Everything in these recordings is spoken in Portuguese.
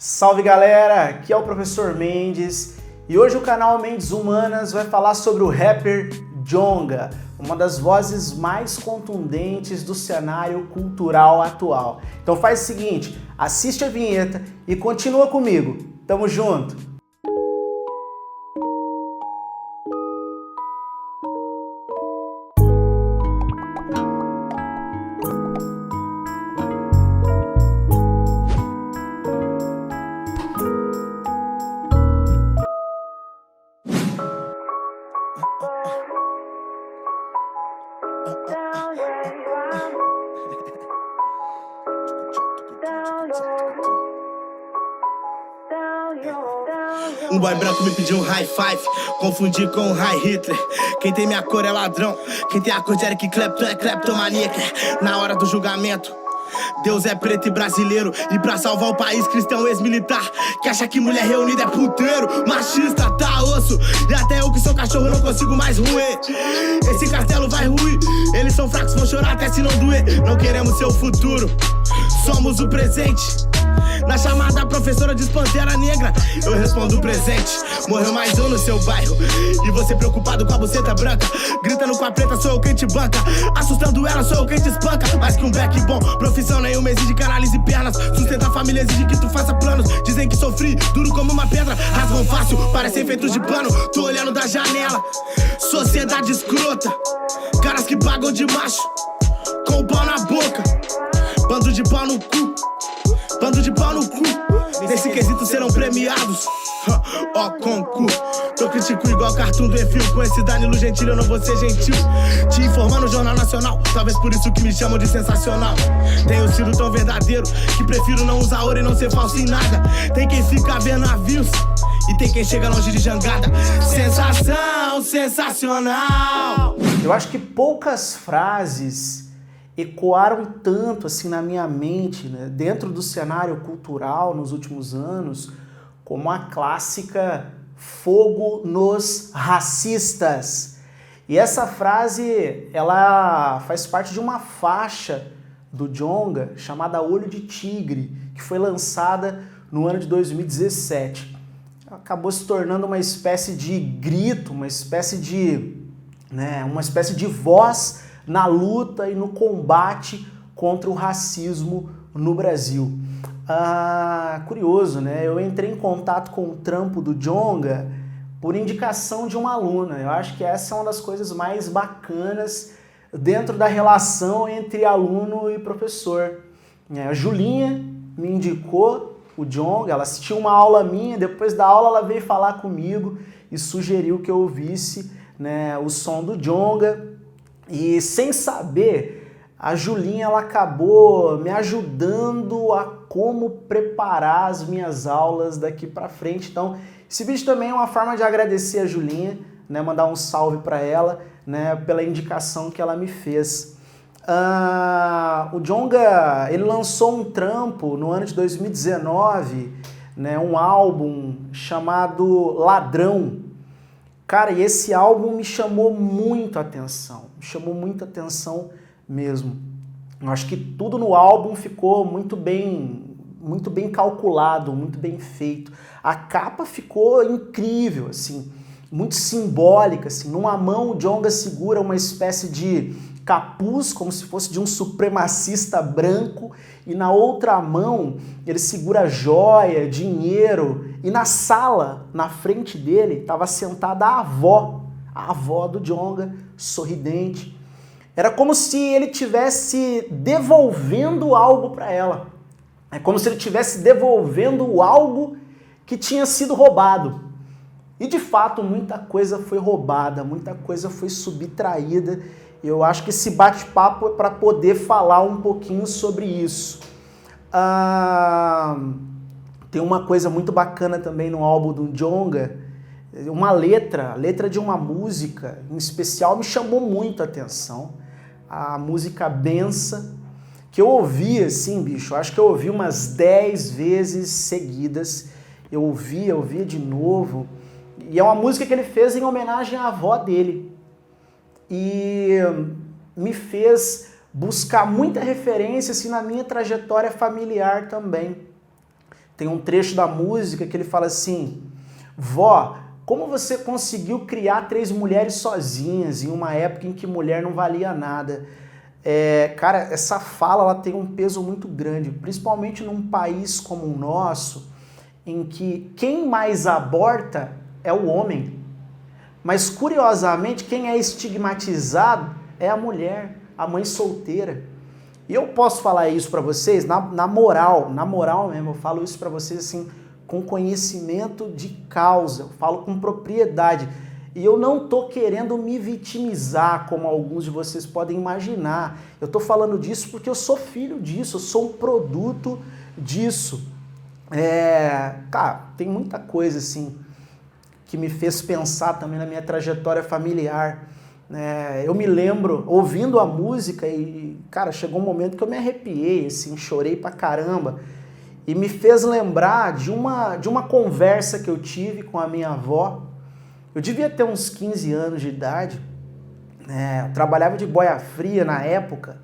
Salve galera, aqui é o Professor Mendes e hoje o canal Mendes Humanas vai falar sobre o rapper Djonga, uma das vozes mais contundentes do cenário cultural atual. Então faz o seguinte, assiste a vinheta e continua comigo. Tamo junto! Um boy branco me pediu um high five, confundi com um high Hitler. Quem tem minha cor é ladrão, quem tem a cor de Eric Clapton é kleptomaníaca. Na hora do julgamento, Deus é preto e brasileiro. E pra salvar o país, cristão ex-militar que acha que mulher reunida é puteiro, machista, tá osso. E até eu que sou cachorro não consigo mais ruir. Esse castelo vai ruir. Eles são fracos, vão chorar até se não doer. Não queremos seu futuro, somos o presente. Na chamada a professora diz Pantera Negra, eu respondo presente. Morreu mais um no seu bairro e você preocupado com a buceta branca. Gritando com a preta, sou eu quem te banca. Assustando ela, sou eu quem te espanca. Mais que um back bom, profissão nenhuma exige que analise pernas. Sustentar a família exige que tu faça planos. Dizem que sofri, duro como uma pedra. Rasgam fácil, parecem feitos de pano. Tô olhando da janela, sociedade escrota. Caras que pagam de macho, com o pau na boca. Bando de pau no cu, bando de pau no cu. Nesse quesito serão premiados, ó concurso. Eu critico igual cartoon do Enfio. Com esse Danilo Gentili eu não vou ser gentil. Te informar no Jornal Nacional, talvez por isso que me chamam de sensacional. Tenho sido tão verdadeiro que prefiro não usar ouro e não ser falso em nada. Tem quem fica vendo navios e tem quem chega longe de jangada. Sensação, sensacional. Eu acho que poucas frases ecoaram tanto assim na minha mente, né, dentro do cenário cultural nos últimos anos, como a clássica "fogo nos racistas". E essa frase, ela faz parte de uma faixa do Djonga chamada Olho de Tigre, que foi lançada no ano de 2017. Acabou se tornando uma espécie de grito, uma espécie de voz na luta e no combate contra o racismo no Brasil. Curioso, né? Eu entrei em contato com o trampo do Djonga por indicação de uma aluna. Eu acho que essa é uma das coisas mais bacanas dentro da relação entre aluno e professor. A Julinha me indicou o Djonga, ela assistiu uma aula minha, depois da aula ela veio falar comigo e sugeriu que eu ouvisse, né, o som do Djonga. E sem saber, a Julinha ela acabou me ajudando a como preparar as minhas aulas daqui para frente. Então, esse vídeo também é uma forma de agradecer a Julinha, né, mandar um salve para ela, né, pela indicação que ela me fez. O Djonga, ele lançou um trampo no ano de 2019, né, um álbum chamado Ladrão. Cara, e esse álbum me chamou muita atenção mesmo. Eu acho que tudo no álbum ficou muito bem calculado, muito bem feito. A capa ficou incrível, assim, muito simbólica, assim. Numa mão o Djonga segura uma espécie de capuz, como se fosse de um supremacista branco, e na outra mão ele segura joia, dinheiro, e na sala, na frente dele, estava sentada a avó do Djonga, sorridente. Era como se ele estivesse devolvendo algo para ela. É como se ele estivesse devolvendo algo que tinha sido roubado. E de fato, muita coisa foi roubada, muita coisa foi subtraída. Eu acho que esse bate-papo é para poder falar um pouquinho sobre isso. Tem uma coisa muito bacana também no álbum do Djonga, uma letra de uma música em especial me chamou muito a atenção. A música Bença, que eu ouvi assim, bicho, acho que eu ouvi umas 10 vezes seguidas. Eu ouvia de novo. E é uma música que ele fez em homenagem à avó dele. E me fez buscar muita referência assim, na minha trajetória familiar também. tem um trecho da música que ele fala assim: vó, como você conseguiu criar 3 mulheres sozinhas em uma época em que mulher não valia nada? Cara, essa fala ela tem um peso muito grande, principalmente num país como o nosso, em que quem mais aborta é o homem. Mas, curiosamente, quem é estigmatizado é a mulher, a mãe solteira. E eu posso falar isso para vocês na moral mesmo, eu falo isso para vocês assim, com conhecimento de causa, eu falo com propriedade. E eu não tô querendo me vitimizar, como alguns de vocês podem imaginar. Eu tô falando disso porque eu sou filho disso, eu sou um produto disso. Cara, tem muita coisa assim que me fez pensar também na minha trajetória familiar. Eu me lembro, ouvindo a música e, cara, chegou um momento que eu me arrepiei, assim, chorei pra caramba. E me fez lembrar de uma conversa que eu tive com a minha avó. Eu devia ter uns 15 anos de idade, eu trabalhava de boia fria na época,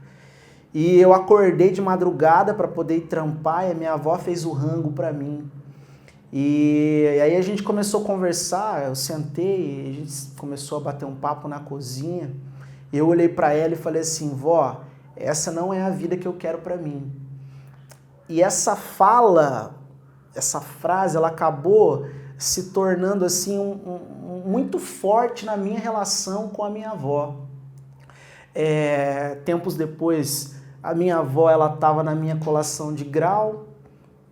e eu acordei de madrugada para poder ir trampar e a minha avó fez o rango para mim. E aí a gente começou a conversar, eu sentei, a gente começou a bater um papo na cozinha. Eu olhei para ela e falei assim: vó, essa não é a vida que eu quero para mim. E essa frase, ela acabou se tornando assim muito forte na minha relação com a minha avó. Tempos depois, a minha avó ela estava na minha colação de grau,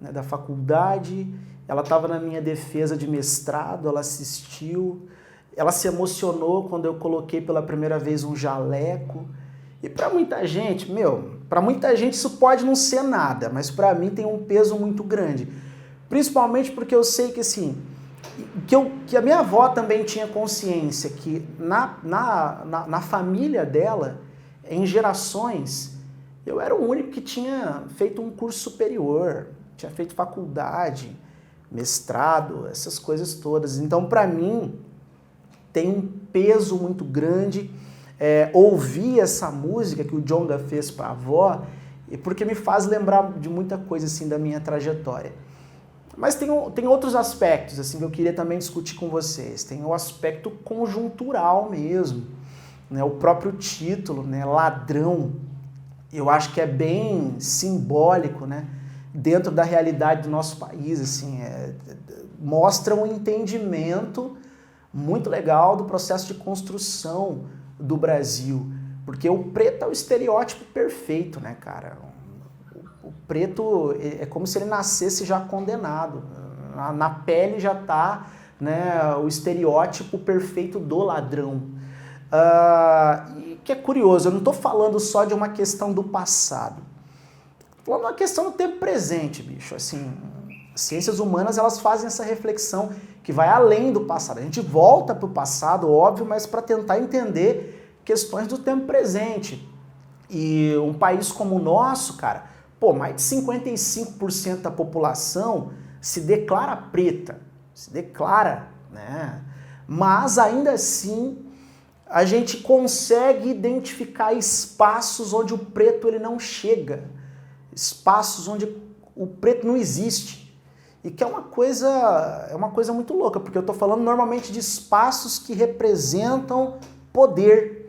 né, da faculdade, ela estava na minha defesa de mestrado, ela assistiu, ela se emocionou quando eu coloquei pela primeira vez um jaleco. E para muita gente, para muita gente isso pode não ser nada, mas para mim tem um peso muito grande. Principalmente porque eu sei que assim, que a minha avó também tinha consciência que na família dela, em gerações, eu era o único que tinha feito um curso superior, tinha feito faculdade, mestrado, essas coisas todas. Então, para mim, tem um peso muito grande ouvir essa música que o Djonga fez para a avó, porque me faz lembrar de muita coisa assim da minha trajetória. Mas tem outros aspectos assim, que eu queria também discutir com vocês. Tem o aspecto conjuntural mesmo, né? O próprio título, né? Ladrão, eu acho que é bem simbólico, né? Dentro da realidade do nosso país, assim, mostra um entendimento muito legal do processo de construção do Brasil, porque o preto é o estereótipo perfeito, né, cara? O preto é como se ele nascesse já condenado, na pele já tá, né, o estereótipo perfeito do ladrão. E que é curioso, eu não estou falando só de uma questão do passado, estou falando de uma questão do tempo presente, bicho. Assim, ciências humanas elas fazem essa reflexão que vai além do passado. A gente volta para o passado, óbvio, mas para tentar entender questões do tempo presente. E um país como o nosso, cara, mais de 55% da população se declara preta, se declara, né? Mas ainda assim a gente consegue identificar espaços onde o preto ele não chega, espaços onde o preto não existe. E que é uma coisa muito louca, porque eu estou falando normalmente de espaços que representam poder,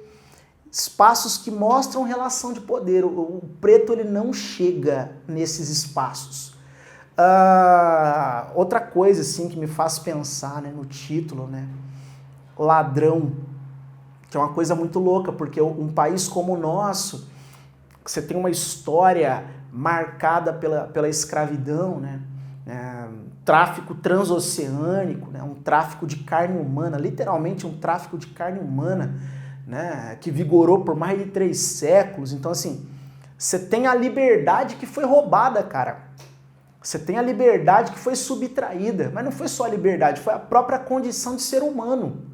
espaços que mostram relação de poder. O preto ele não chega nesses espaços. Outra coisa assim, que me faz pensar, né, no título, né, ladrão, que é uma coisa muito louca, porque um país como o nosso, você tem uma história marcada pela escravidão, né, tráfico transoceânico, né, um tráfico de carne humana, literalmente um tráfico de carne humana, né, que vigorou por mais de 3 séculos. Então, assim, você tem a liberdade que foi roubada, cara. Você tem a liberdade que foi subtraída, mas não foi só a liberdade, foi a própria condição de ser humano.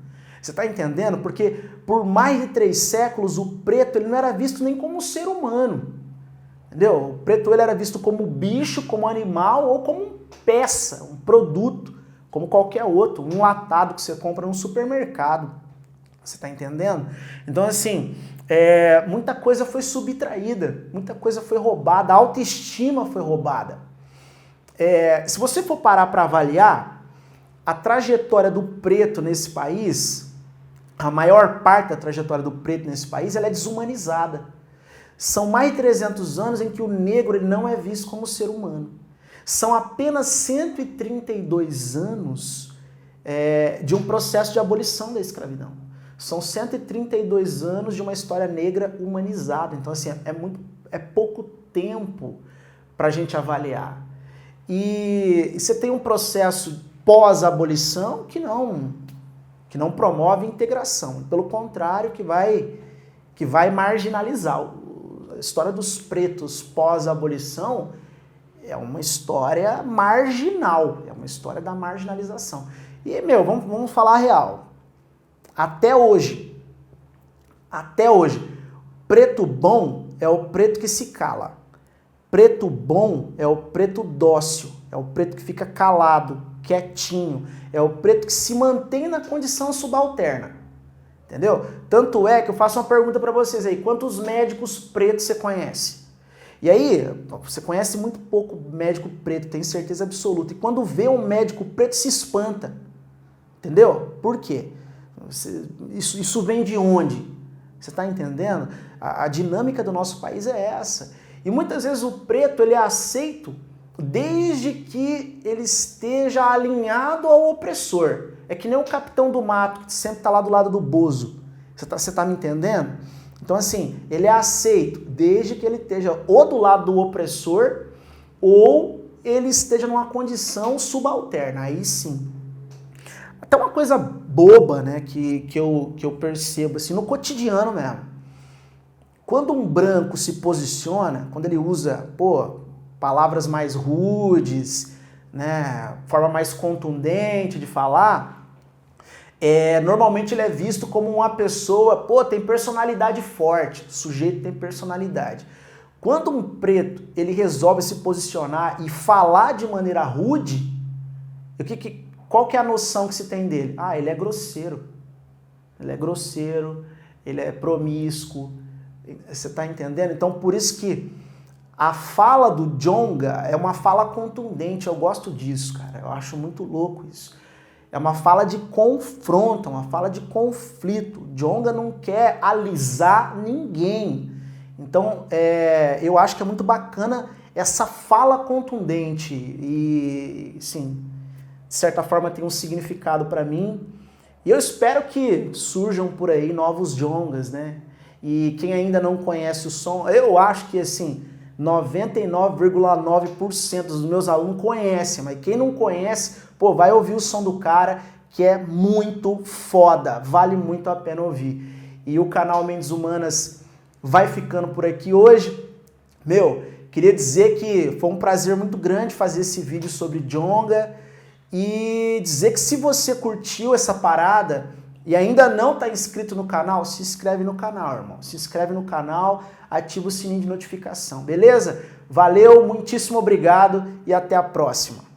Você está entendendo? Porque por mais de 3 séculos o preto ele não era visto nem como ser humano. Entendeu? O preto ele era visto como bicho, como animal ou como peça, um produto, como qualquer outro, um enlatado que você compra no supermercado. Você está entendendo? Então, assim, muita coisa foi subtraída, muita coisa foi roubada, a autoestima foi roubada. se você for parar para avaliar a trajetória do preto nesse país, a maior parte da trajetória do preto nesse país, ela é desumanizada. São mais de 300 anos em que o negro ele não é visto como ser humano. São apenas 132 anos de um processo de abolição da escravidão. São 132 anos de uma história negra humanizada. Então, assim, é pouco tempo para a gente avaliar. E você tem um processo pós-abolição que não promove integração. Pelo contrário, que vai marginalizar. A história dos pretos pós-abolição é uma história marginal, é uma história da marginalização. E, vamos falar a real. Até hoje, preto bom é o preto que se cala. Preto bom é o preto dócil, é o preto que fica calado, quietinho, é o preto que se mantém na condição subalterna. Entendeu? Tanto é que eu faço uma pergunta para vocês aí, quantos médicos pretos você conhece? E aí, você conhece muito pouco médico preto, tem certeza absoluta. E quando vê um médico preto, se espanta. Entendeu? Por quê? Isso vem de onde? Você está entendendo? A dinâmica do nosso país é essa. E muitas vezes o preto ele é aceito desde que ele esteja alinhado ao opressor. É que nem o capitão do mato, que sempre está lá do lado do Bozo. Você tá me entendendo? Então, assim, ele é aceito desde que ele esteja ou do lado do opressor ou ele esteja numa condição subalterna. Aí sim. Até uma coisa boba, né, que eu percebo, assim, no cotidiano mesmo. Quando um branco se posiciona, quando ele usa, palavras mais rudes, né, forma mais contundente de falar, normalmente ele é visto como uma pessoa, tem personalidade forte, o sujeito tem personalidade. Quando um preto, ele resolve se posicionar e falar de maneira rude, qual que é a noção que se tem dele? Ele é grosseiro. Ele é grosseiro, ele é promíscuo. Você está entendendo? Então, por isso que a fala do Djonga é uma fala contundente. Eu gosto disso, cara. Eu acho muito louco isso. É uma fala de confronto, uma fala de conflito. O Djonga não quer alisar ninguém. Então, eu acho que é muito bacana essa fala contundente. E, sim, de certa forma tem um significado para mim. E eu espero que surjam por aí novos Djongas, né? E quem ainda não conhece o som, eu acho que, assim, 99,9% dos meus alunos conhecem, mas quem não conhece, vai ouvir o som do cara, que é muito foda, vale muito a pena ouvir. E o canal Mentes Humanas vai ficando por aqui hoje. Queria dizer que foi um prazer muito grande fazer esse vídeo sobre Djonga e dizer que se você curtiu essa parada e ainda não está inscrito no canal, se inscreve no canal, irmão. Se inscreve no canal, ativa o sininho de notificação, beleza? Valeu, muitíssimo obrigado e até a próxima.